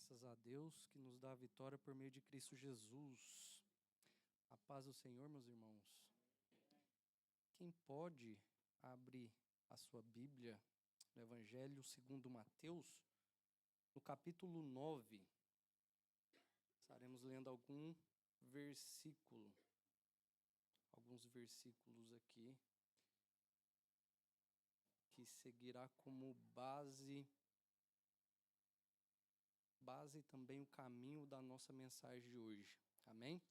Graças a Deus que nos dá a vitória por meio de Cristo Jesus. A paz do Senhor, meus irmãos. Quem pode abrir a sua Bíblia no Evangelho segundo Mateus, no capítulo 9. Estaremos lendo alguns versículos aqui, que seguirá como base também o caminho da nossa mensagem de hoje. Amém?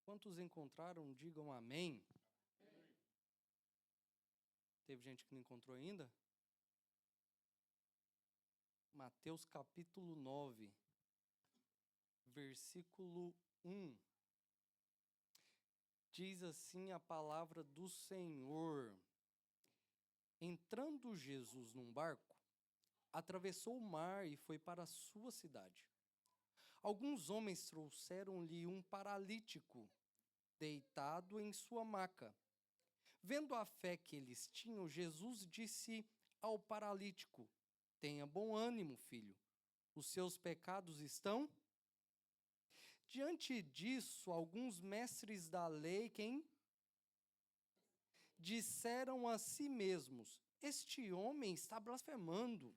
Quantos encontraram, digam amém. Amém. Teve gente que não encontrou ainda? Mateus capítulo 9, versículo 1. Diz assim a palavra do Senhor: Entrando Jesus num barco, atravessou o mar e foi para a sua cidade. Alguns homens trouxeram-lhe um paralítico, deitado em sua maca. Vendo a fé que eles tinham, Jesus disse ao paralítico: Tenha bom ânimo, filho, os seus pecados estão... Diante disso, alguns mestres da lei, disseram a si mesmos: Este homem está blasfemando.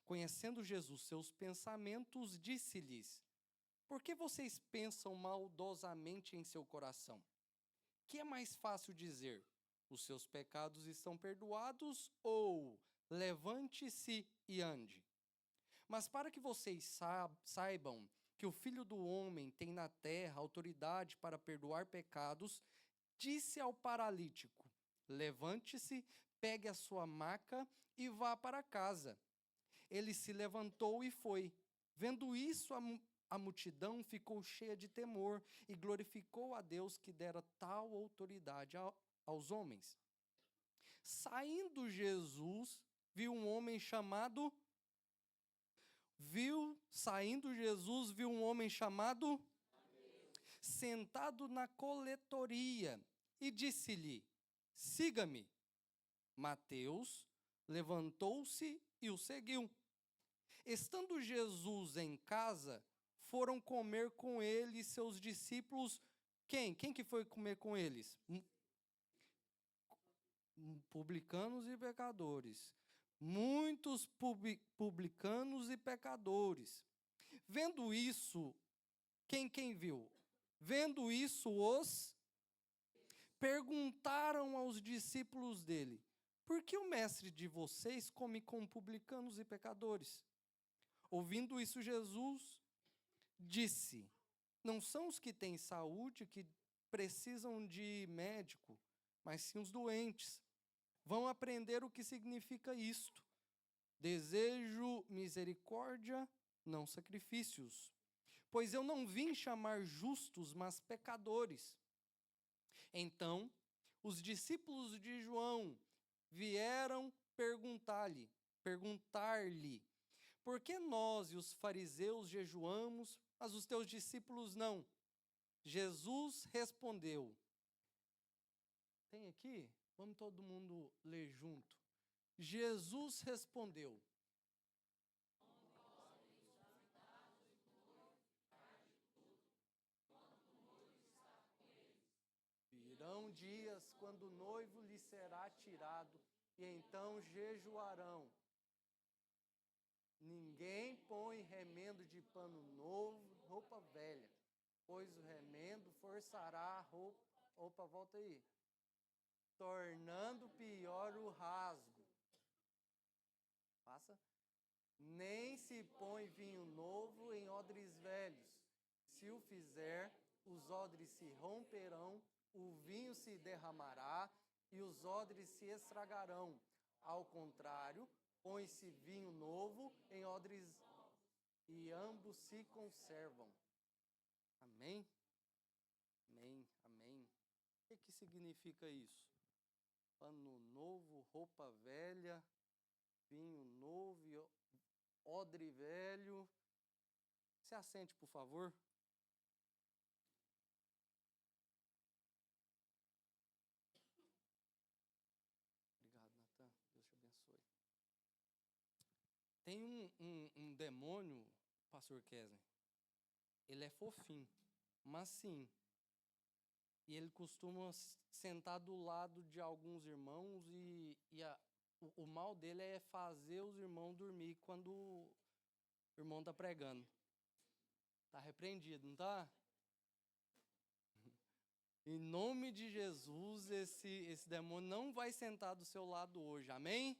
Conhecendo Jesus seus pensamentos, disse-lhes: Por que vocês pensam maldosamente em seu coração? Que é mais fácil dizer: Os seus pecados estão perdoados, ou levante-se e ande? Mas para que vocês saibam que o Filho do Homem tem na terra autoridade para perdoar pecados, disse ao paralítico: Levante-se, pegue a sua maca e vá para casa. Ele se levantou e foi. Vendo isso, a multidão ficou cheia de temor e glorificou a Deus que dera tal autoridade aos homens. Saindo Jesus, viu um homem chamado sentado na coletoria e disse-lhe: Siga-me. Mateus levantou-se e o seguiu. Estando Jesus em casa, foram comer com ele seus discípulos. Quem que foi comer com eles? Publicanos e pecadores. Muitos publicanos e pecadores. Vendo isso, quem viu? Vendo isso, perguntaram aos discípulos dele: Por que o mestre de vocês come com publicanos e pecadores? Ouvindo isso, Jesus disse: Não são os que têm saúde que precisam de médico, mas sim os doentes. Vão aprender o que significa isto. Desejo misericórdia, não sacrifícios. Pois eu não vim chamar justos, mas pecadores. Então, os discípulos de João vieram perguntar-lhe: Por que nós e os fariseus jejuamos, mas os teus discípulos não? Jesus respondeu. Tem aqui? Vamos todo mundo ler junto. Jesus respondeu. Virão dias quando o noivo lhe será tirado, e então jejuarão. Ninguém põe remendo de pano novo, roupa velha, pois o remendo forçará a roupa, volta aí, tornando pior o rasgo. Passa. Nem se põe vinho novo em odres velhos. Se o fizer, os odres se romperão, o vinho se derramará e os odres se estragarão. Ao contrário, põe-se vinho novo em odres e ambos se conservam. Amém? Amém, amém. O que significa isso? Pano novo, roupa velha, vinho novo e odre velho. Se assente, por favor. Tem um demônio, pastor Kesley, ele é fofinho, mas sim, e ele costuma sentar do lado de alguns irmãos o mal dele é fazer os irmãos dormir quando o irmão está pregando. Está repreendido, não está? Em nome de Jesus, esse demônio não vai sentar do seu lado hoje, amém?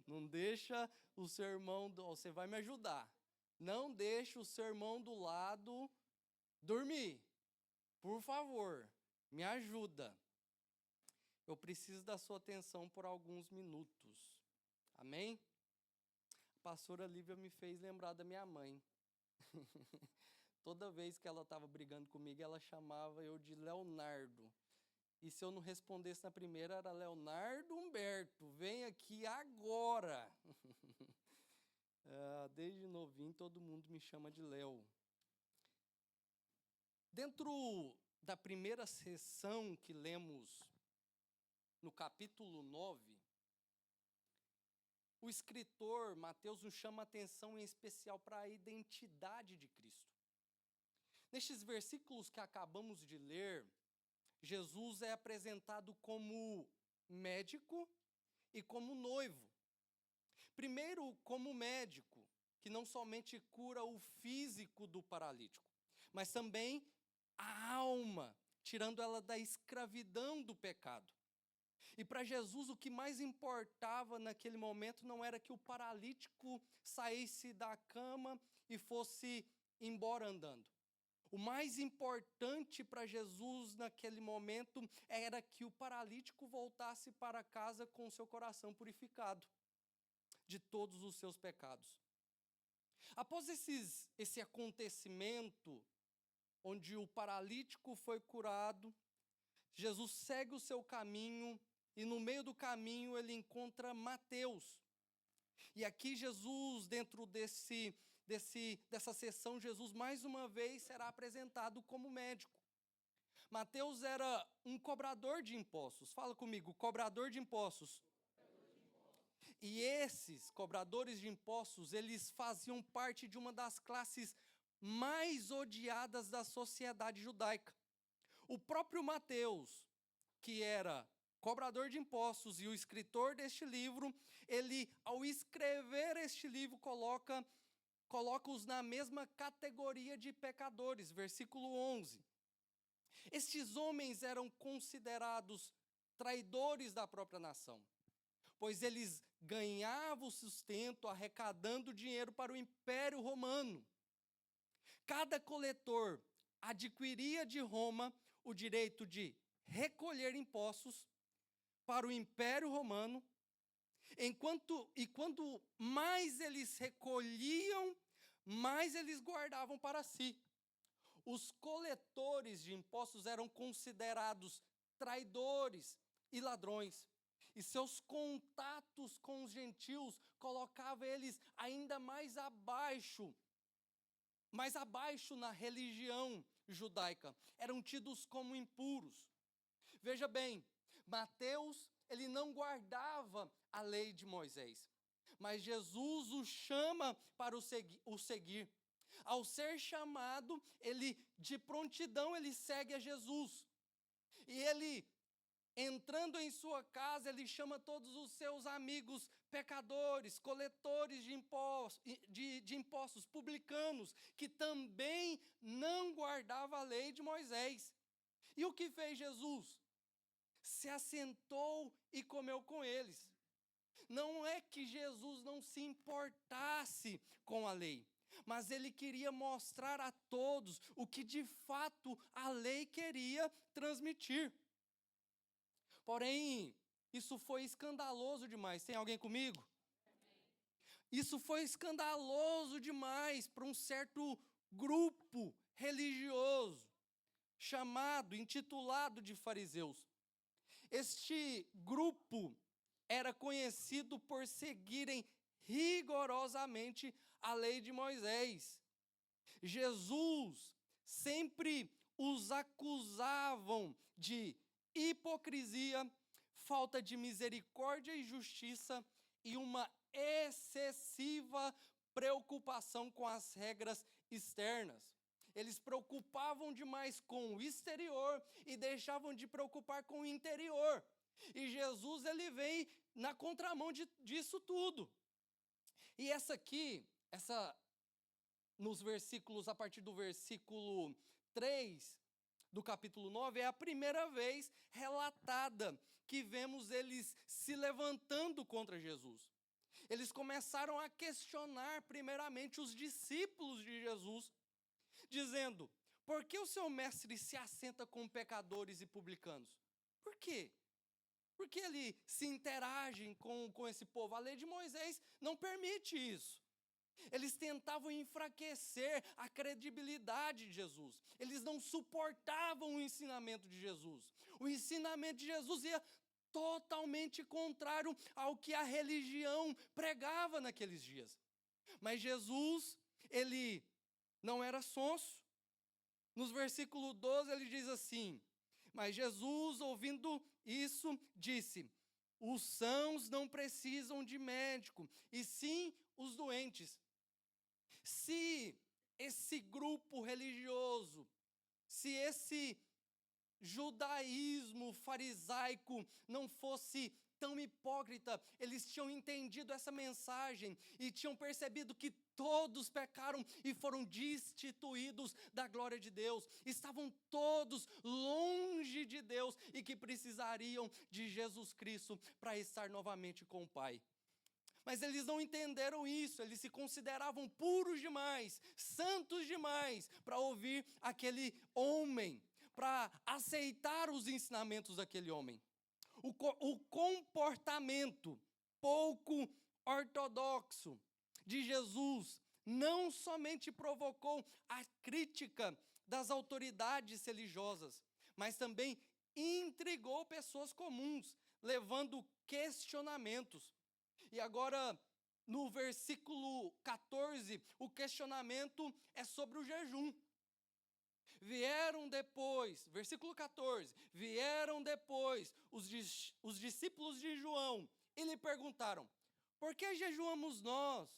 Não deixa o seu irmão, você vai me ajudar. Não deixa o seu irmão do lado dormir. Por favor, me ajuda. Eu preciso da sua atenção por alguns minutos. Amém? A pastora Lívia me fez lembrar da minha mãe. Toda vez que ela estava brigando comigo, ela chamava eu de Leonardo. E se eu não respondesse na primeira, era Leonardo Humberto, vem aqui agora. Desde novinho, todo mundo me chama de Léo. Dentro da primeira sessão que lemos no capítulo 9, o escritor Mateus nos chama a atenção em especial para a identidade de Cristo. Nestes versículos que acabamos de ler, Jesus é apresentado como médico e como noivo. Primeiro, como médico, que não somente cura o físico do paralítico, mas também a alma, tirando ela da escravidão do pecado. E para Jesus, o que mais importava naquele momento não era que o paralítico saísse da cama e fosse embora andando. O mais importante para Jesus naquele momento era que o paralítico voltasse para casa com o seu coração purificado de todos os seus pecados. Após esse acontecimento, onde o paralítico foi curado, Jesus segue o seu caminho e no meio do caminho ele encontra Mateus. E aqui Jesus, dentro dessa sessão, Jesus mais uma vez será apresentado como médico. Mateus era um cobrador de impostos. Fala comigo, cobrador de impostos. E esses cobradores de impostos, eles faziam parte de uma das classes mais odiadas da sociedade judaica. O próprio Mateus, que era cobrador de impostos e o escritor deste livro, ele, ao escrever este livro, coloca-os na mesma categoria de pecadores, versículo 11. Estes homens eram considerados traidores da própria nação, pois eles ganhavam sustento arrecadando dinheiro para o Império Romano. Cada coletor adquiria de Roma o direito de recolher impostos para o Império Romano, quando mais eles recolhiam, mais eles guardavam para si. Os coletores de impostos eram considerados traidores e ladrões. E seus contatos com os gentios colocavam eles ainda mais abaixo na religião judaica. Eram tidos como impuros. Veja bem, Mateus, ele não guardava a lei de Moisés, mas Jesus o chama para o seguir. Ao ser chamado, ele de prontidão ele segue a Jesus. E ele, entrando em sua casa, ele chama todos os seus amigos pecadores, coletores de impostos, publicanos, que também não guardavam a lei de Moisés. E o que fez Jesus? Se assentou e comeu com eles. Não é que Jesus não se importasse com a lei, mas ele queria mostrar a todos o que de fato a lei queria transmitir. Porém, isso foi escandaloso demais. Tem alguém comigo? Isso foi escandaloso demais para um certo grupo religioso, intitulado de fariseus. Este grupo era conhecido por seguirem rigorosamente a lei de Moisés. Jesus sempre os acusavam de hipocrisia, falta de misericórdia e justiça e uma excessiva preocupação com as regras externas. Eles preocupavam demais com o exterior e deixavam de preocupar com o interior. E Jesus, ele vem na contramão disso tudo. E nos versículos, a partir do versículo 3 do capítulo 9, é a primeira vez relatada que vemos eles se levantando contra Jesus. Eles começaram a questionar primeiramente os discípulos de Jesus, dizendo: por que o seu mestre se assenta com pecadores e publicanos? Por quê? Porque ele se interage com esse povo. A lei de Moisés não permite isso. Eles tentavam enfraquecer a credibilidade de Jesus. Eles não suportavam o ensinamento de Jesus. O ensinamento de Jesus ia totalmente contrário ao que a religião pregava naqueles dias. Mas Jesus, ele não era sonso. Nos versículo 12 ele diz assim: mas Jesus, ouvindo isso, disse: os sãos não precisam de médico, e sim os doentes. Se esse grupo religioso, se esse judaísmo farisaico não fosse tão hipócrita, eles tinham entendido essa mensagem e tinham percebido que todos pecaram e foram destituídos da glória de Deus. Estavam todos longe de Deus e que precisariam de Jesus Cristo para estar novamente com o Pai. Mas eles não entenderam isso, eles se consideravam puros demais, santos demais, para ouvir aquele homem, para aceitar os ensinamentos daquele homem. O comportamento pouco ortodoxo de Jesus não somente provocou a crítica das autoridades religiosas, mas também intrigou pessoas comuns, levando questionamentos. E agora, no versículo 14, o questionamento é sobre o jejum. Vieram depois, versículo 14, vieram depois os discípulos de João e lhe perguntaram: por que jejuamos nós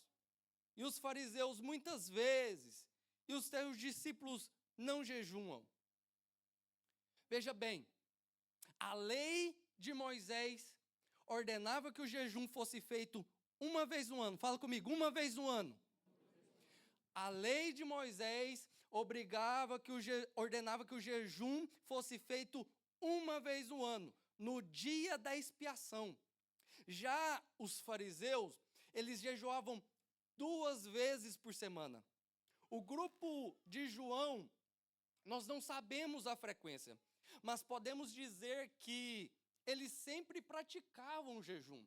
e os fariseus muitas vezes, e os teus discípulos não jejuam? Veja bem, a lei de Moisés ordenava que o jejum fosse feito uma vez no ano. Fala comigo, uma vez no ano. A lei de Moisés ordenava que o jejum fosse feito uma vez no ano, no dia da expiação. Já os fariseus, eles jejuavam 2 vezes por semana. O grupo de João, nós não sabemos a frequência, mas podemos dizer que eles sempre praticavam o jejum,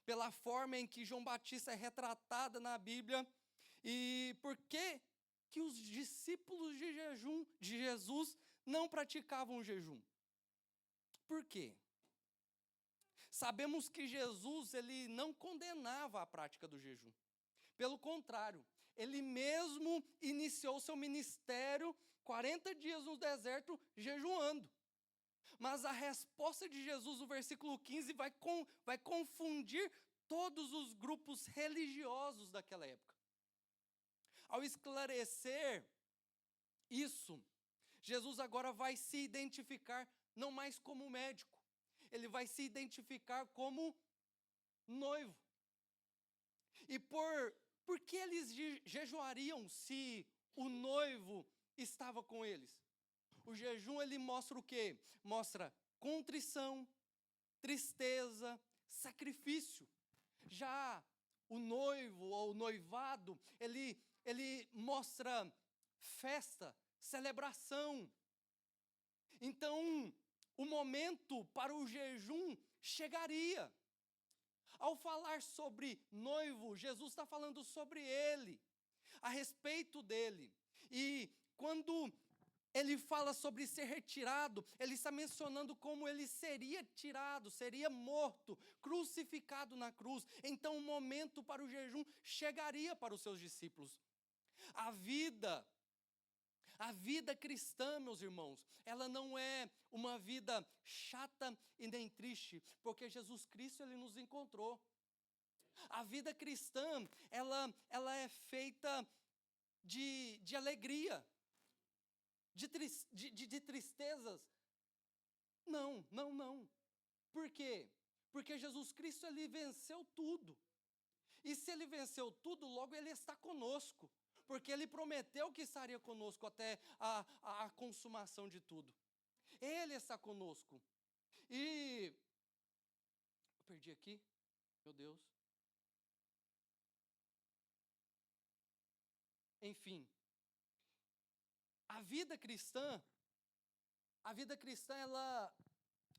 pela forma em que João Batista é retratada na Bíblia. E por que os discípulos de Jesus não praticavam o jejum? Por quê? Sabemos que Jesus, ele não condenava a prática do jejum. Pelo contrário, ele mesmo iniciou seu ministério 40 dias no deserto jejuando. Mas a resposta de Jesus no versículo 15 vai confundir todos os grupos religiosos daquela época. Ao esclarecer isso, Jesus agora vai se identificar não mais como médico, ele vai se identificar como noivo. E por que eles jejuariam se o noivo estava com eles? O jejum, ele mostra o quê? Mostra contrição, tristeza, sacrifício. Já o noivo ou o noivado, ele mostra festa, celebração. Então, o momento para o jejum chegaria. Ao falar sobre noivo, Jesus está falando sobre ele, a respeito dele. E quando ele fala sobre ser retirado, ele está mencionando como ele seria tirado, seria morto, crucificado na cruz. Então o momento para o jejum chegaria para os seus discípulos. A vida cristã, meus irmãos, ela não é uma vida chata e nem triste, porque Jesus Cristo, ele nos encontrou. A vida cristã, ela é feita de alegria, de tristezas. Não, não, não. Por quê? Porque Jesus Cristo, ele venceu tudo. E se ele venceu tudo, logo ele está conosco. Porque ele prometeu que estaria conosco até a consumação de tudo. Ele está conosco. E... eu perdi aqui. Meu Deus. Enfim. A vida cristã,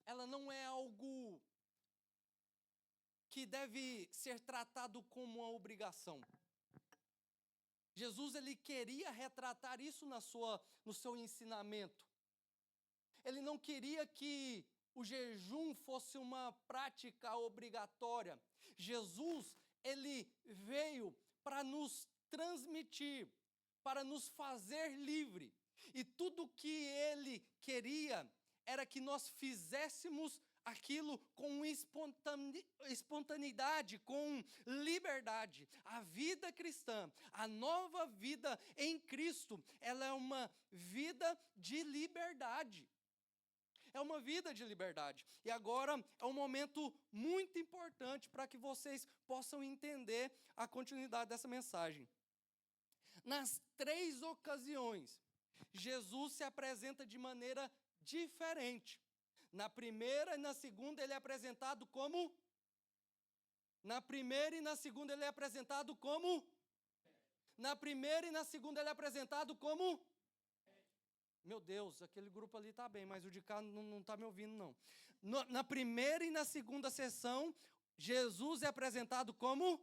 ela não é algo que deve ser tratado como uma obrigação. Jesus, ele queria retratar isso no seu ensinamento. Ele não queria que o jejum fosse uma prática obrigatória. Jesus, ele veio para nos transmitir, para nos fazer livre. E tudo que ele queria era que nós fizéssemos aquilo com espontaneidade, com liberdade. A vida cristã, a nova vida em Cristo, ela é uma vida de liberdade. É uma vida de liberdade. E agora é um momento muito importante para que vocês possam entender a continuidade dessa mensagem. Nas 3 ocasiões, Jesus se apresenta de maneira diferente. Na primeira e na segunda ele é apresentado como? Na primeira e na segunda ele é apresentado como? Na primeira e na segunda ele é apresentado como? Meu Deus, aquele grupo ali está bem, mas o de cá não está me ouvindo, não. Na primeira e na segunda sessão, Jesus é apresentado como?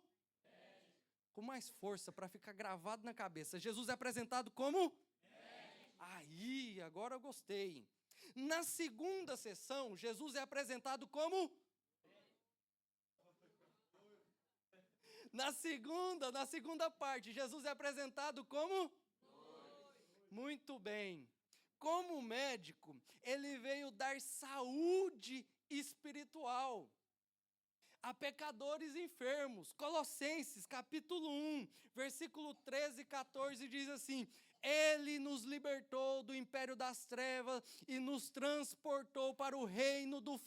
Com mais força, para ficar gravado na cabeça. Jesus é apresentado como? Aí, agora eu gostei. Na segunda sessão, Jesus é apresentado como? Na segunda parte, Jesus é apresentado como? Muito bem. Como médico, ele veio dar saúde espiritual a pecadores enfermos. Colossenses, capítulo 1, versículo 13 e 14 diz assim: ele nos libertou do império das trevas e nos transportou para o reino do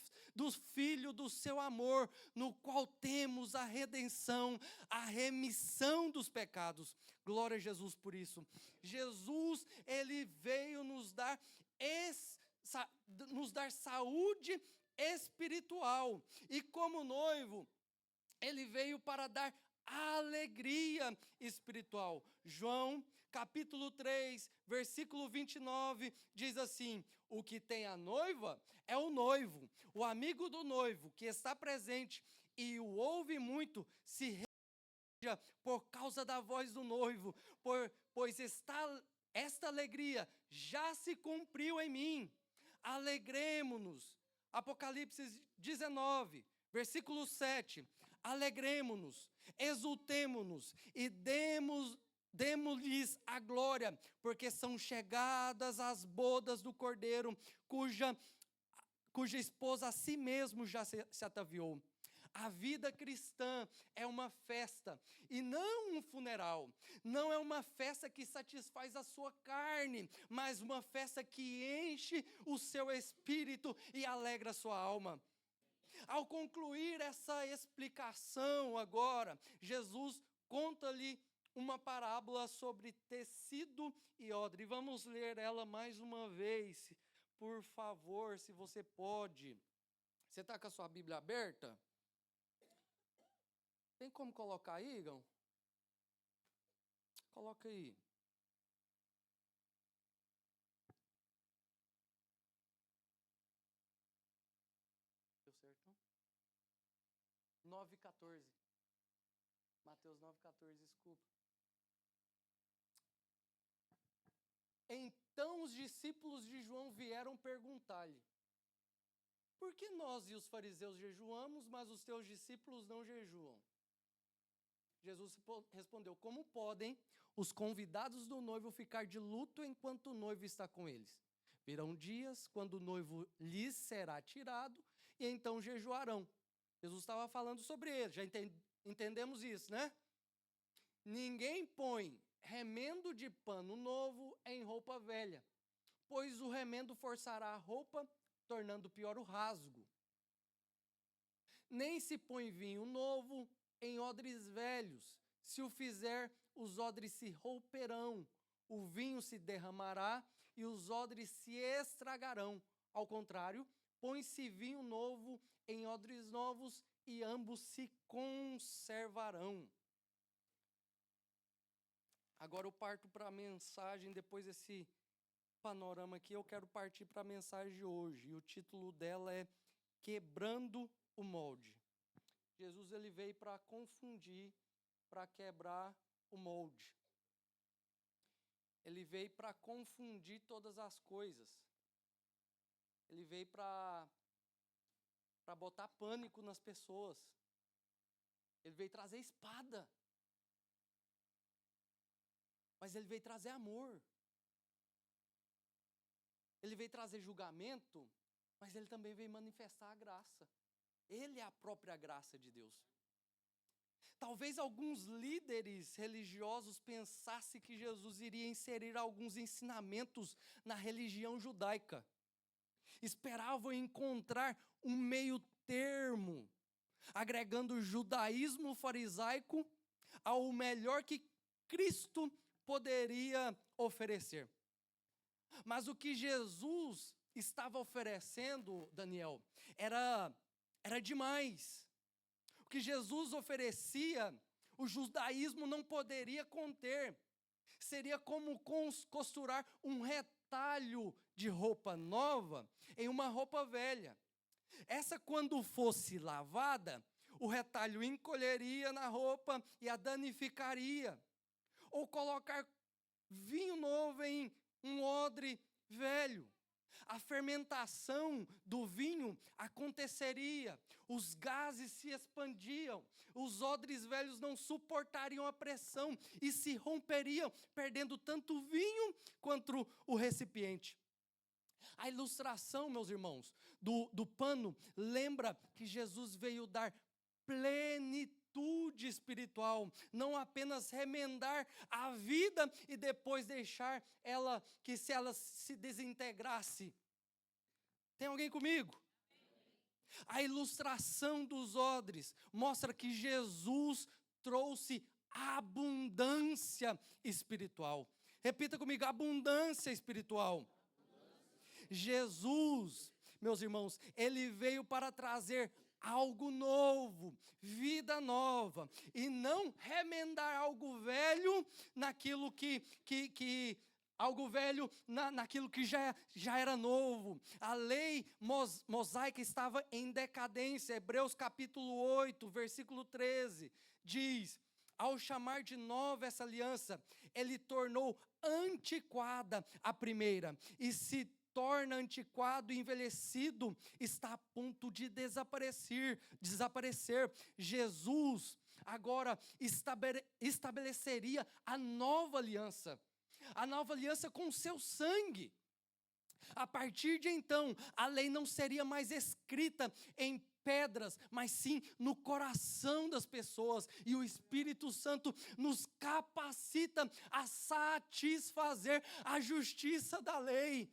Filho do seu amor, no qual temos a redenção, a remissão dos pecados. Glória a Jesus por isso. Jesus, ele veio nos dar saúde espiritual. E como noivo, ele veio para dar alegria espiritual. João, capítulo 3, versículo 29, diz assim: o que tem a noiva é o noivo. O amigo do noivo que está presente e o ouve muito, se regocija por causa da voz do noivo, pois esta alegria já se cumpriu em mim. Alegremo-nos. Apocalipse 19, versículo 7. Alegremo-nos, exultemo-nos e demos-lhes a glória, porque são chegadas as bodas do Cordeiro, cuja esposa a si mesmo já se ataviou. A vida cristã é uma festa e não um funeral. Não é uma festa que satisfaz a sua carne, mas uma festa que enche o seu espírito e alegra a sua alma. Ao concluir essa explicação agora, Jesus conta-lhe uma parábola sobre tecido e odre. E vamos ler ela mais uma vez, por favor, se você pode. Você está com a sua Bíblia aberta? Tem como colocar aí, Igão? Coloca aí. Deu certo? 9:14. Mateus 9:14, desculpa. Então os discípulos de João vieram perguntar-lhe: por que nós e os fariseus jejuamos, mas os teus discípulos não jejuam? Jesus respondeu: como podem os convidados do noivo ficar de luto enquanto o noivo está com eles? Virão dias quando o noivo lhes será tirado e então jejuarão. Jesus estava falando sobre eles, já Entendemos isso, né? Ninguém põe remendo de pano novo em roupa velha, pois o remendo forçará a roupa, tornando pior o rasgo. Nem se põe vinho novo em odres velhos. Se o fizer, os odres se romperão, o vinho se derramará e os odres se estragarão. Ao contrário, põe-se vinho novo em odres novos e ambos se conservarão. Agora eu parto para a mensagem, depois desse panorama aqui, eu quero partir para a mensagem de hoje. E o título dela é Quebrando o Molde. Jesus ele veio para confundir, para quebrar o molde. Ele veio para confundir todas as coisas. Ele veio para botar pânico nas pessoas. Ele veio trazer espada. Mas ele veio trazer amor. Ele veio trazer julgamento, mas ele também veio manifestar a graça. Ele é a própria graça de Deus. Talvez alguns líderes religiosos pensassem que Jesus iria inserir alguns ensinamentos na religião judaica. Esperavam encontrar um meio termo, agregando o judaísmo farisaico ao melhor que Cristo poderia oferecer. Mas o que Jesus estava oferecendo, Daniel, era demais. O que Jesus oferecia, o judaísmo não poderia conter. Seria como costurar um retalho de roupa nova em uma roupa velha. Essa, quando fosse lavada, o retalho encolheria na roupa e a danificaria. Ou colocar vinho novo em um odre velho. A fermentação do vinho aconteceria, os gases se expandiam, os odres velhos não suportariam a pressão e se romperiam, perdendo tanto o vinho quanto o recipiente. A ilustração, meus irmãos, do pano lembra que Jesus veio dar plenitude espiritual, não apenas remendar a vida e depois deixar ela, que se ela se desintegrasse. Tem alguém comigo? A ilustração dos odres mostra que Jesus trouxe abundância espiritual. Repita comigo, abundância espiritual. Jesus, meus irmãos, ele veio para trazer algo novo, vida nova, e não remendar algo velho naquilo naquilo que já era novo. A lei mosaica estava em decadência. Hebreus capítulo 8, versículo 13, diz: ao chamar de nova essa aliança, ele tornou antiquada a primeira, e se torna antiquado e envelhecido, está a ponto de desaparecer. Jesus agora estabeleceria a nova aliança com o seu sangue. A partir de então, a lei não seria mais escrita em pedras, mas sim no coração das pessoas, e o Espírito Santo nos capacita a satisfazer a justiça da lei.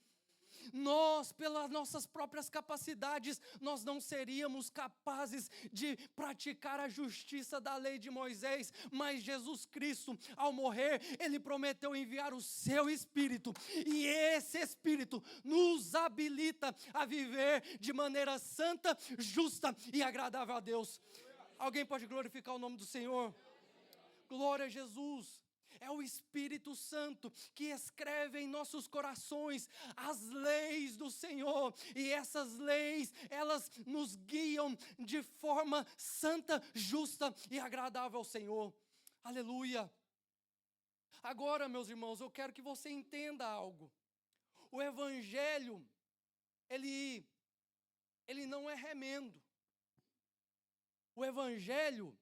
Nós, pelas nossas próprias capacidades, nós não seríamos capazes de praticar a justiça da lei de Moisés, mas Jesus Cristo, ao morrer, ele prometeu enviar o seu Espírito, e esse Espírito nos habilita a viver de maneira santa, justa e agradável a Deus. Alguém pode glorificar o nome do Senhor? Glória a Jesus. É o Espírito Santo que escreve em nossos corações as leis do Senhor. E essas leis, elas nos guiam de forma santa, justa e agradável ao Senhor. Aleluia. Agora, meus irmãos, eu quero que você entenda algo. O Evangelho, ele não é remendo. O Evangelho,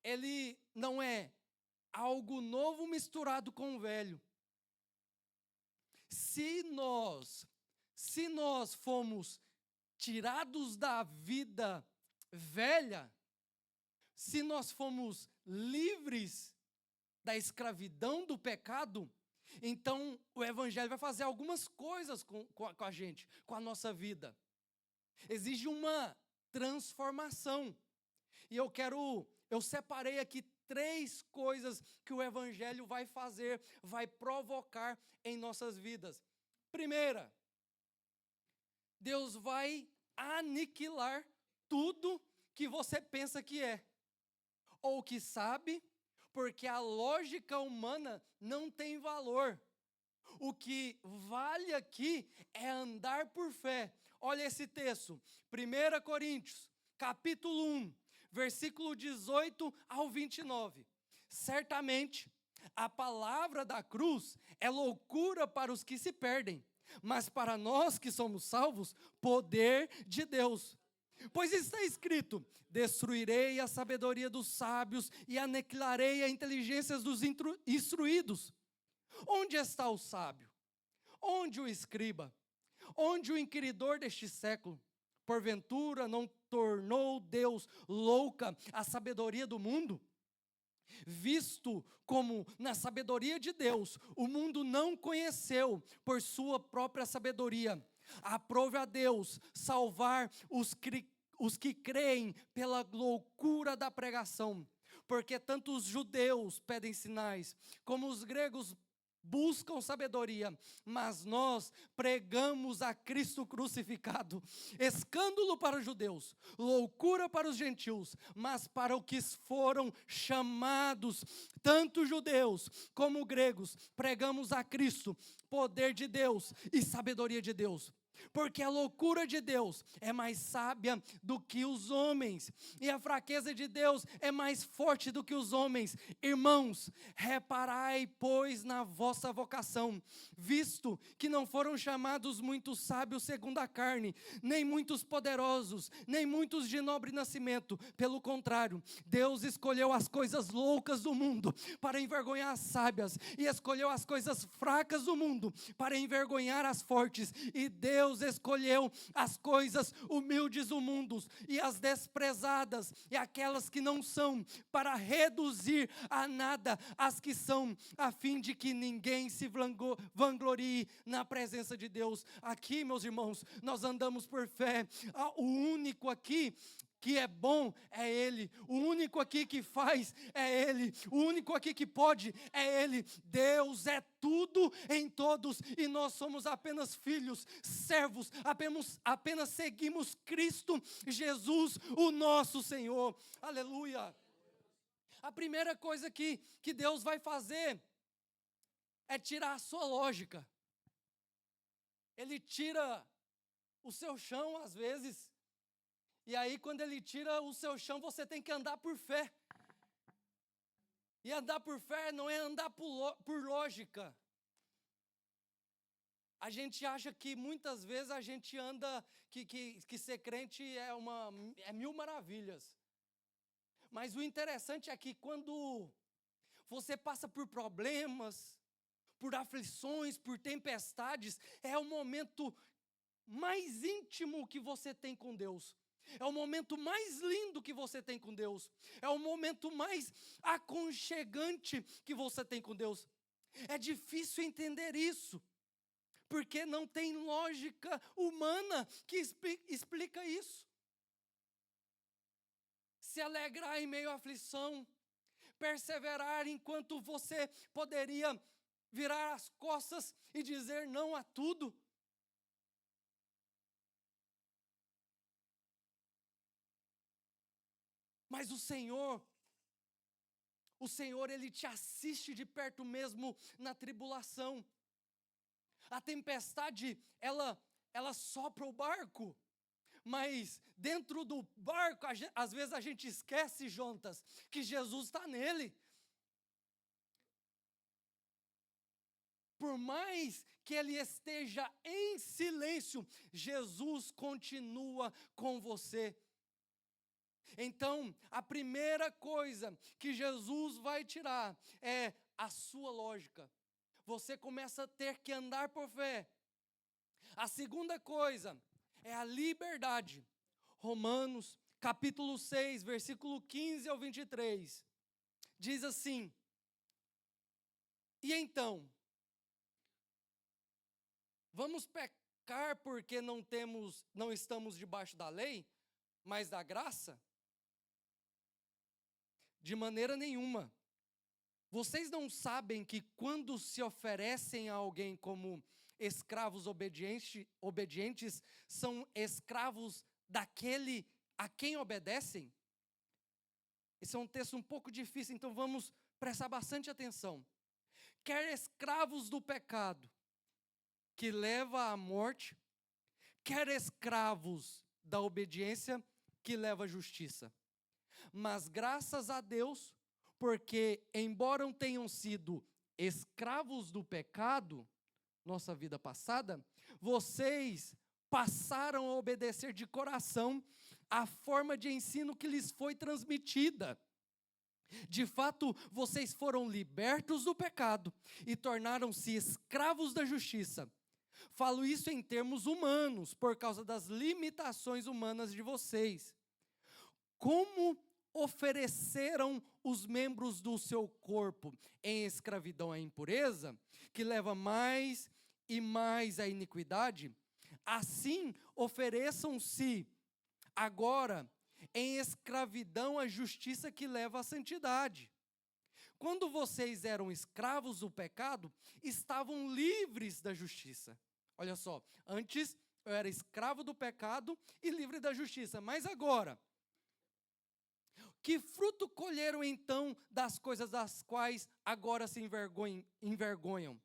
ele não é algo novo misturado com o velho. Se nós fomos tirados da vida velha, se nós fomos livres da escravidão do pecado, então o Evangelho vai fazer algumas coisas com a gente, com a nossa vida. Exige uma transformação. E eu separei aqui 3 coisas que o Evangelho vai fazer, vai provocar em nossas vidas. Primeira, Deus vai aniquilar tudo que você pensa que é, ou que sabe, porque a lógica humana não tem valor. O que vale aqui é andar por fé. Olha esse texto, 1 Coríntios, capítulo 1, versículo 18 ao 29. Certamente, a palavra da cruz é loucura para os que se perdem, mas para nós que somos salvos, poder de Deus. Pois está escrito: destruirei a sabedoria dos sábios e aniquilarei a inteligência dos instruídos. Onde está o sábio? Onde o escriba? Onde o inquiridor deste século? Porventura não tornou Deus louca a sabedoria do mundo? Visto como na sabedoria de Deus o mundo não conheceu por sua própria sabedoria, aprove a Deus salvar os que creem pela loucura da pregação, porque tanto os judeus pedem sinais, como os gregos buscam sabedoria, mas nós pregamos a Cristo crucificado, escândalo para os judeus, loucura para os gentios, mas para os que foram chamados, tanto judeus como gregos, pregamos a Cristo, poder de Deus e sabedoria de Deus. Porque a loucura de Deus é mais sábia do que os homens, e a fraqueza de Deus é mais forte do que os homens. Irmãos, reparai, pois, na vossa vocação, visto que não foram chamados muitos sábios segundo a carne, nem muitos poderosos, nem muitos de nobre nascimento. Pelo contrário, Deus escolheu as coisas loucas do mundo para envergonhar as sábias, e escolheu as coisas fracas do mundo para envergonhar as fortes. E Deus escolheu as coisas humildes do mundo e as desprezadas e aquelas que não são, para reduzir a nada as que são, a fim de que ninguém se vanglorie na presença de Deus. Aqui, meus irmãos, nós andamos por fé. O único aqui que é bom é Ele, o único aqui que faz é Ele, o único aqui que pode é Ele. Deus é tudo em todos e nós somos apenas filhos, servos, apenas seguimos Cristo Jesus, o nosso Senhor. Aleluia. A primeira coisa que Deus vai fazer é tirar a sua lógica. Ele tira o seu chão às vezes. E aí, quando Ele tira o seu chão, você tem que andar por fé. E andar por fé não é andar por lógica. A gente acha que muitas vezes a gente anda, que ser crente é mil maravilhas. Mas o interessante é que quando você passa por problemas, por aflições, por tempestades, é o momento mais íntimo que você tem com Deus. É o momento mais lindo que você tem com Deus. É o momento mais aconchegante que você tem com Deus. É difícil entender isso, porque não tem lógica humana que explica isso. Se alegrar em meio à aflição, perseverar enquanto você poderia virar as costas e dizer não a tudo. Mas o Senhor, Ele te assiste de perto mesmo na tribulação. A tempestade, ela sopra o barco, mas dentro do barco, às vezes a gente esquece, Jontas, que Jesus está nele. Por mais que ele esteja em silêncio, Jesus continua com você. Então, a primeira coisa que Jesus vai tirar é a sua lógica. Você começa a ter que andar por fé. A segunda coisa é a liberdade. Romanos, capítulo 6, versículo 15 ao 23, diz assim: e então, vamos pecar porque não estamos debaixo da lei, mas da graça? De maneira nenhuma. Vocês não sabem que quando se oferecem a alguém como escravos obedientes, são escravos daquele a quem obedecem? Esse é um texto um pouco difícil, então vamos prestar bastante atenção. Quer escravos do pecado, que leva à morte, quer escravos da obediência, que leva à justiça. Mas graças a Deus, porque embora tenham sido escravos do pecado, nossa vida passada, vocês passaram a obedecer de coração a forma de ensino que lhes foi transmitida. De fato, vocês foram libertos do pecado e tornaram-se escravos da justiça. Falo isso em termos humanos, por causa das limitações humanas de vocês. Como ofereceram os membros do seu corpo em escravidão à impureza, que leva mais e mais à iniquidade, assim ofereçam-se agora em escravidão à justiça que leva à santidade. Quando vocês eram escravos do pecado, estavam livres da justiça. Olha só, antes eu era escravo do pecado e livre da justiça, mas agora, que fruto colheram então das coisas das quais agora se envergonham?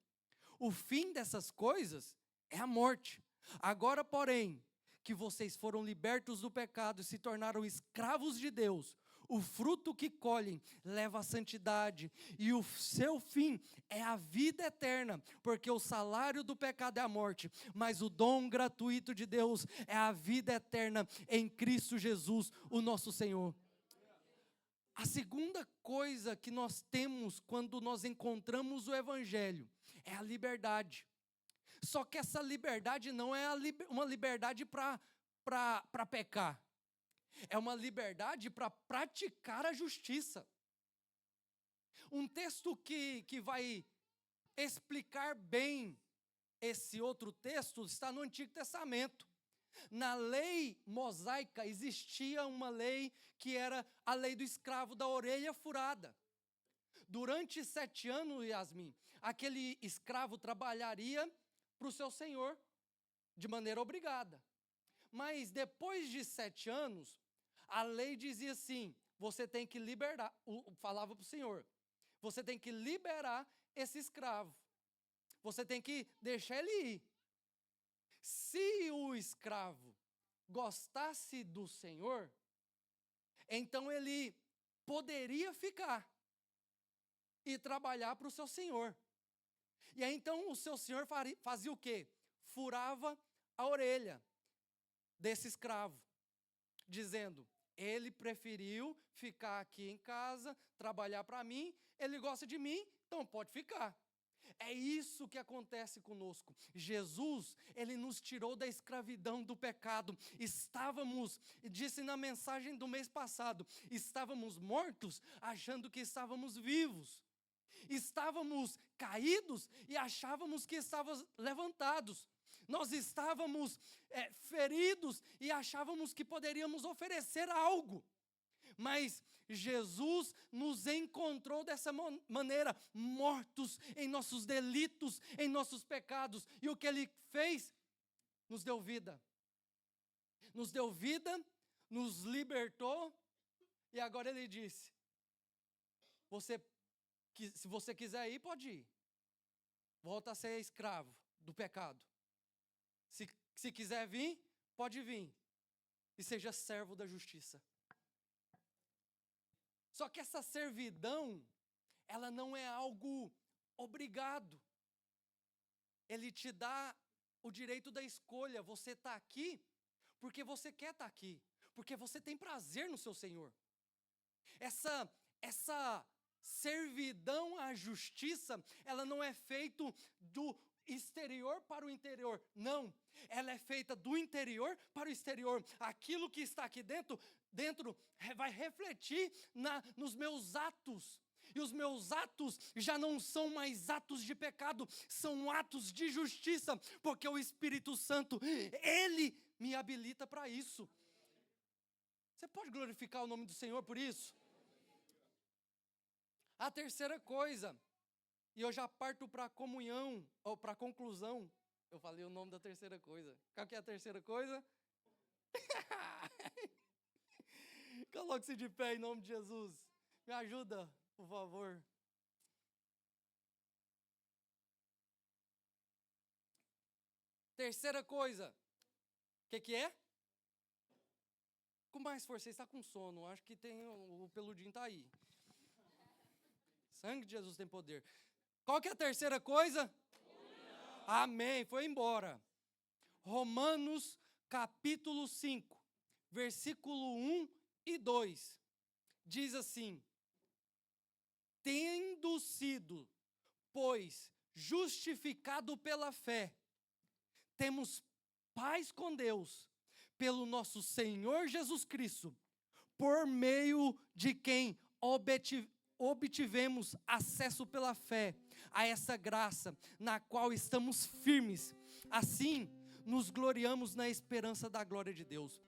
O fim dessas coisas é a morte. Agora, porém, que vocês foram libertos do pecado e se tornaram escravos de Deus, o fruto que colhem leva à santidade, e o seu fim é a vida eterna, porque o salário do pecado é a morte, mas o dom gratuito de Deus é a vida eterna em Cristo Jesus, o nosso Senhor. A segunda coisa que nós temos quando nós encontramos o Evangelho é a liberdade. Só que essa liberdade não é uma liberdade para pecar. É uma liberdade para praticar a justiça. Um texto que vai explicar bem esse outro texto está no Antigo Testamento. Na lei mosaica existia uma lei que era a lei do escravo da orelha furada. Durante 7 anos, Yasmin, aquele escravo trabalharia para o seu senhor de maneira obrigada. Mas depois de 7 anos, a lei dizia assim: você tem que liberar, falava para o senhor, você tem que liberar esse escravo. Você tem que deixar ele ir. Se o escravo gostasse do senhor, então ele poderia ficar e trabalhar para o seu senhor. E aí então o seu senhor fazia o quê? Furava a orelha desse escravo, dizendo: ele preferiu ficar aqui em casa, trabalhar para mim, ele gosta de mim, então pode ficar. É isso que acontece conosco. Jesus, ele nos tirou da escravidão do pecado. Disse na mensagem do mês passado, estávamos mortos achando que estávamos vivos. Estávamos caídos e achávamos que estávamos levantados. Nós estávamos feridos e achávamos que poderíamos oferecer algo. Mas Jesus nos encontrou dessa maneira, mortos em nossos delitos, em nossos pecados. E o que Ele fez? Nos deu vida. Nos deu vida, nos libertou. E agora Ele disse: se você quiser ir, pode ir. Volta a ser escravo do pecado. Se quiser vir, pode vir. E seja servo da justiça. Só que essa servidão, ela não é algo obrigado. Ele te dá o direito da escolha. Você está aqui porque você quer estar aqui. Porque você tem prazer no seu Senhor. Essa servidão à justiça, ela não é feita do exterior para o interior. Não, ela é feita do interior para o exterior. Aquilo que está aqui dentro vai refletir nos meus atos. E os meus atos já não são mais atos de pecado, são atos de justiça, porque o Espírito Santo, Ele me habilita para isso. Você pode glorificar o nome do Senhor por isso? A terceira coisa, e eu já parto para a comunhão, ou para a conclusão. Eu falei o nome da terceira coisa. Qual que é a terceira coisa? Coloque-se de pé em nome de Jesus. Me ajuda, por favor. Terceira coisa. O que é? Com mais força, você está com sono. Acho que o peludinho está aí. Sangue de Jesus tem poder. Qual que é a terceira coisa? Amém, foi embora. Romanos capítulo 5, versículo 1 e 2. Diz assim: tendo sido, pois, justificado pela fé, temos paz com Deus, pelo nosso Senhor Jesus Cristo, por meio de quem obtivemos acesso pela fé a essa graça, na qual estamos firmes. Assim, nos gloriamos na esperança da glória de Deus.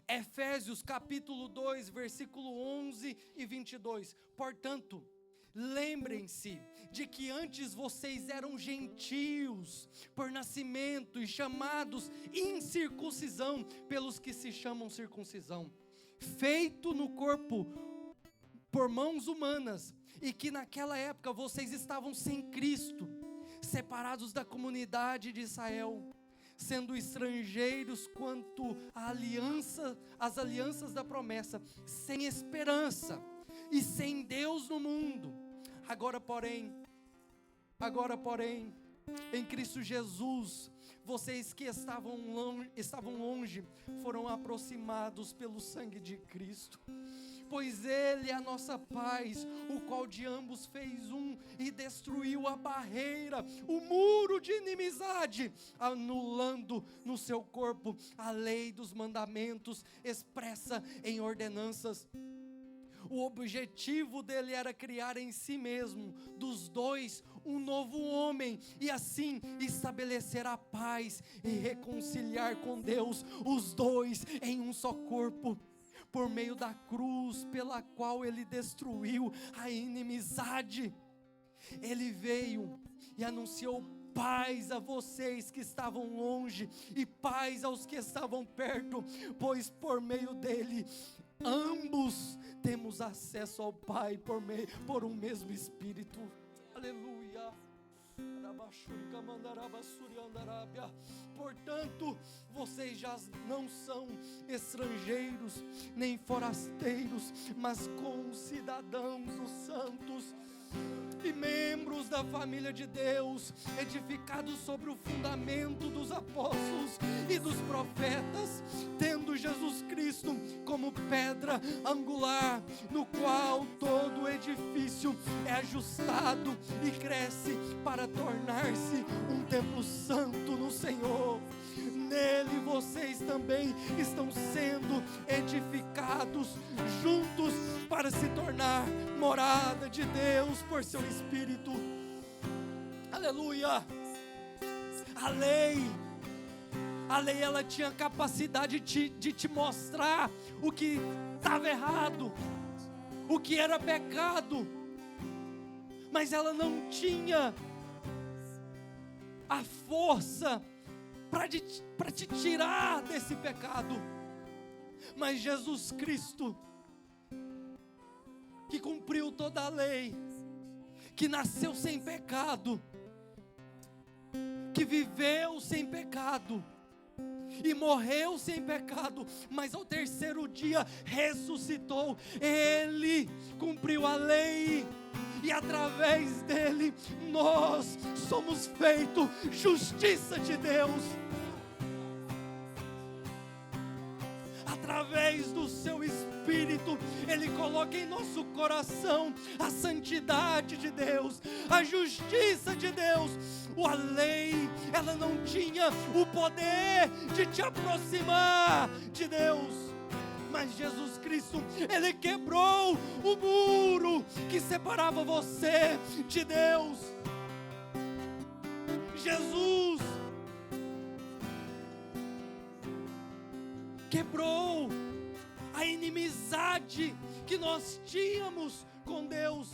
Efésios capítulo 2, versículo 11 e 22. Portanto, lembrem-se de que antes vocês eram gentios por nascimento e chamados incircuncisão pelos que se chamam circuncisão, feito no corpo por mãos humanas, e que naquela época vocês estavam sem Cristo, separados da comunidade de Israel, sendo estrangeiros quanto às alianças da promessa, sem esperança e sem Deus no mundo. Agora, porém, em Cristo Jesus, vocês que estavam longe, foram aproximados pelo sangue de Cristo. Pois Ele é a nossa paz, o qual de ambos fez um e destruiu a barreira, o muro de inimizade, anulando no seu corpo a lei dos mandamentos expressa em ordenanças. O objetivo dele era criar em si mesmo, dos dois, um novo homem, e assim estabelecer a paz e reconciliar com Deus os dois em um só corpo, por meio da cruz pela qual ele destruiu a inimizade. Ele veio e anunciou paz a vocês que estavam longe e paz aos que estavam perto, pois por meio dele ambos temos acesso ao Pai por um mesmo Espírito. Aleluia. Portanto, vocês já não são estrangeiros nem forasteiros, mas concidadãos dos santos e membros da família de Deus, edificados sobre o fundamento dos apóstolos e dos profetas, tendo Jesus Cristo como pedra angular, no qual todo o edifício é ajustado e cresce para tornar-se um templo santo no Senhor. Nele vocês também estão sendo edificados juntos para se tornar morada de Deus por seu Espírito. Aleluia. A lei ela tinha capacidade de te mostrar o que estava errado, o que era pecado, mas ela não tinha a força para te tirar desse pecado. Mas Jesus Cristo, que cumpriu toda a lei, que nasceu sem pecado, que viveu sem pecado e morreu sem pecado, mas ao terceiro dia ressuscitou. Ele cumpriu a lei e através dele nós somos feitos justiça de Deus. através do seu Espírito, Ele coloca em nosso coração a santidade de Deus, a justiça de Deus. A lei, ela não tinha o poder de te aproximar de Deus, mas Jesus Cristo, Ele quebrou o muro que separava você de Deus. Jesus quebrou a inimizade que nós tínhamos com Deus.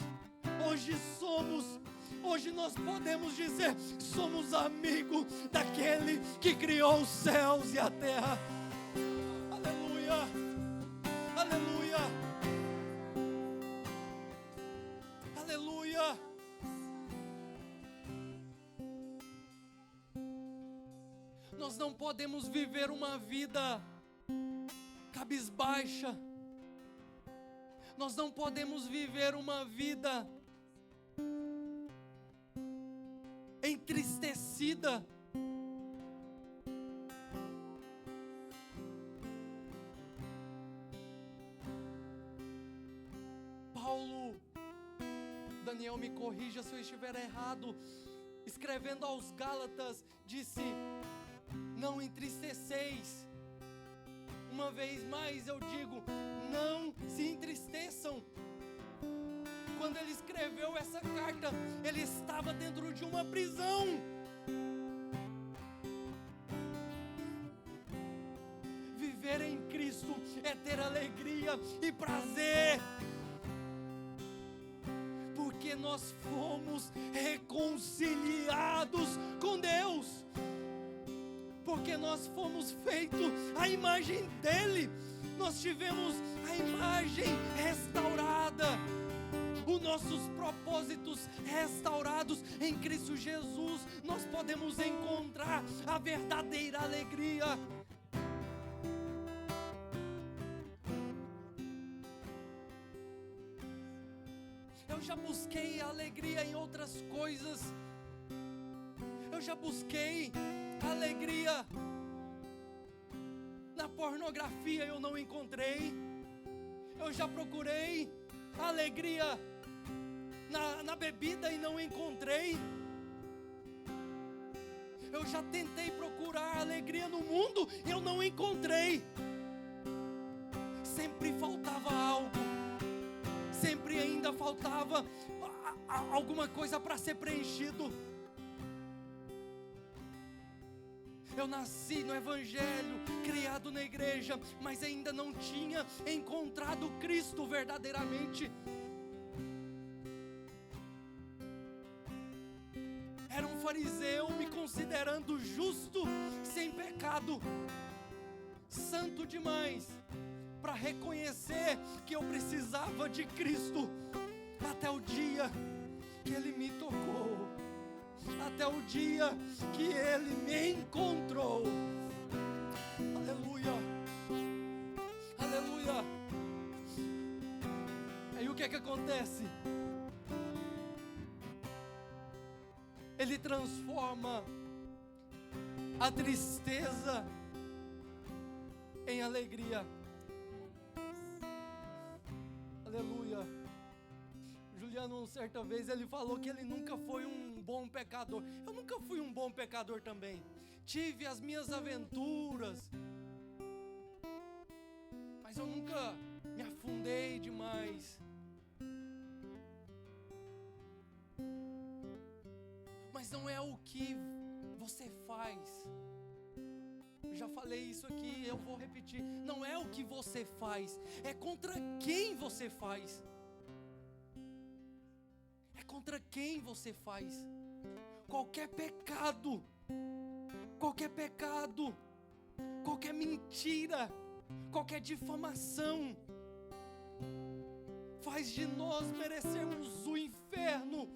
Hoje nós podemos dizer, somos amigos daquele que criou os céus e a terra. Aleluia, aleluia, aleluia. Nós não podemos viver uma vida cabisbaixa. Nós não podemos viver uma vida entristecida. Paulo, Daniel me corrija se eu estiver errado, escrevendo aos Gálatas, disse: não entristeceis. Uma vez mais eu digo, não se entristeçam. Quando ele escreveu essa carta, ele estava dentro de uma prisão. Viver em Cristo é ter alegria e prazer, porque nós fomos reconciliados com Deus, porque nós fomos feitos à imagem dele, nós tivemos a imagem restaurada, os nossos propósitos restaurados em Cristo Jesus. Nós podemos encontrar a verdadeira alegria. Eu já busquei alegria em outras coisas. Eu já busquei alegria na pornografia, eu não encontrei. Eu já procurei alegria na bebida e não encontrei. Eu já tentei procurar alegria no mundo e eu não encontrei. Sempre faltava algo, sempre ainda faltava alguma coisa para ser preenchido. Eu nasci no Evangelho, criado na igreja, mas ainda não tinha encontrado Cristo verdadeiramente. Era um fariseu me considerando justo, sem pecado, santo demais para reconhecer que eu precisava de Cristo, até o dia que Ele me tocou, até o dia que Ele me encontrou. Aleluia, aleluia. Aí o que é que acontece? Ele transforma a tristeza em alegria. Aleluia. Juliano, certa vez, ele falou que ele nunca foi um bom pecador. Eu nunca fui um bom pecador também. Tive as minhas aventuras, mas eu nunca me afundei demais. Mas não é o que você faz. Eu já falei isso aqui, eu vou repetir. Não é o que você faz, é contra quem você faz. É contra quem você faz. Qualquer pecado, qualquer mentira, qualquer difamação faz de nós merecermos o inferno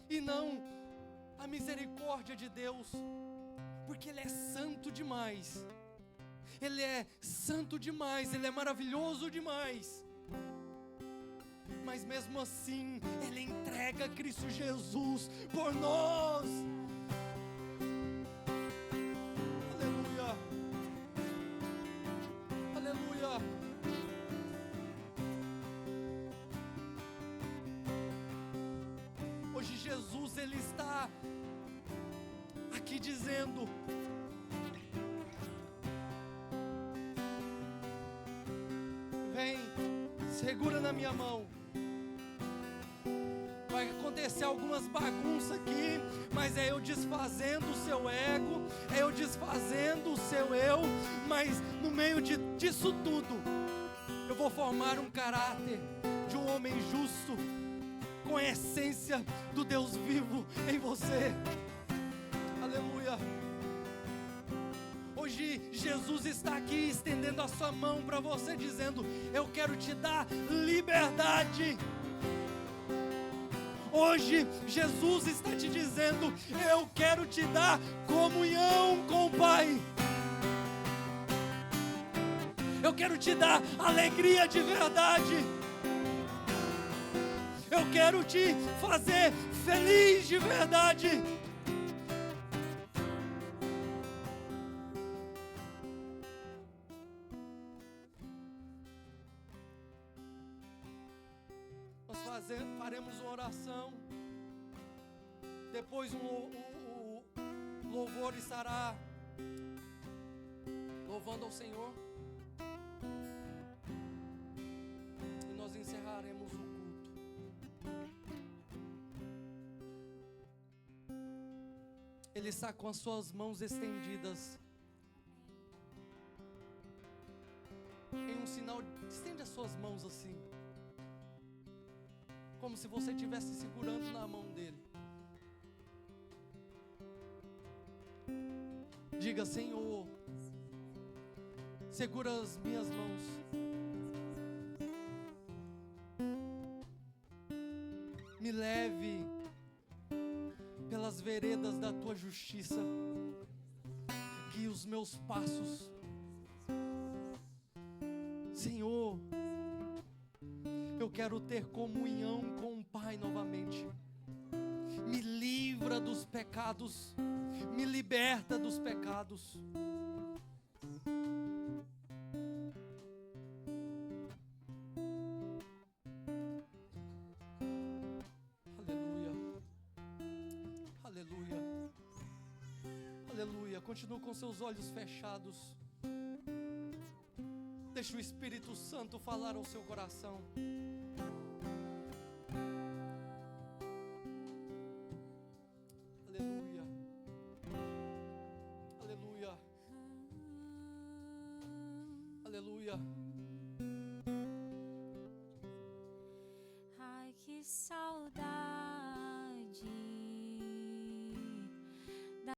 e não a misericórdia de Deus, porque Ele é santo demais, Ele é santo demais, Ele é maravilhoso demais, mas mesmo assim Ele entrega Cristo Jesus por nós. Aleluia, aleluia. Ele está aqui dizendo: vem, segura na minha mão. Vai acontecer algumas bagunças aqui, mas é eu desfazendo o seu ego, é eu desfazendo o seu eu, mas no meio disso tudo, eu vou formar um caráter de um homem justo, com a essência do Deus vivo em você. Aleluia. Hoje Jesus está aqui estendendo a sua mão para você, dizendo: eu quero te dar liberdade. Hoje Jesus está te dizendo: eu quero te dar comunhão com o Pai. Eu quero te dar alegria de verdade. Eu quero te fazer feliz de verdade. Nós faremos uma oração. Depois o louvor estará louvando ao Senhor. E nós encerraremos o culto. Ele está com as suas mãos estendidas, em um sinal. Estende as suas mãos assim, como se você estivesse segurando na mão dele. Diga: Senhor, segura as minhas mãos. Me leve pelas veredas da tua justiça. Guie os meus passos. Senhor, eu quero ter comunhão com o Pai novamente. Me livra dos pecados. Me liberta dos pecados. Aleluia. Aleluia. Aleluia. Continue com seus olhos fechados. Deixa o Espírito Santo falar ao seu coração. Aleluia. Aleluia. Aleluia.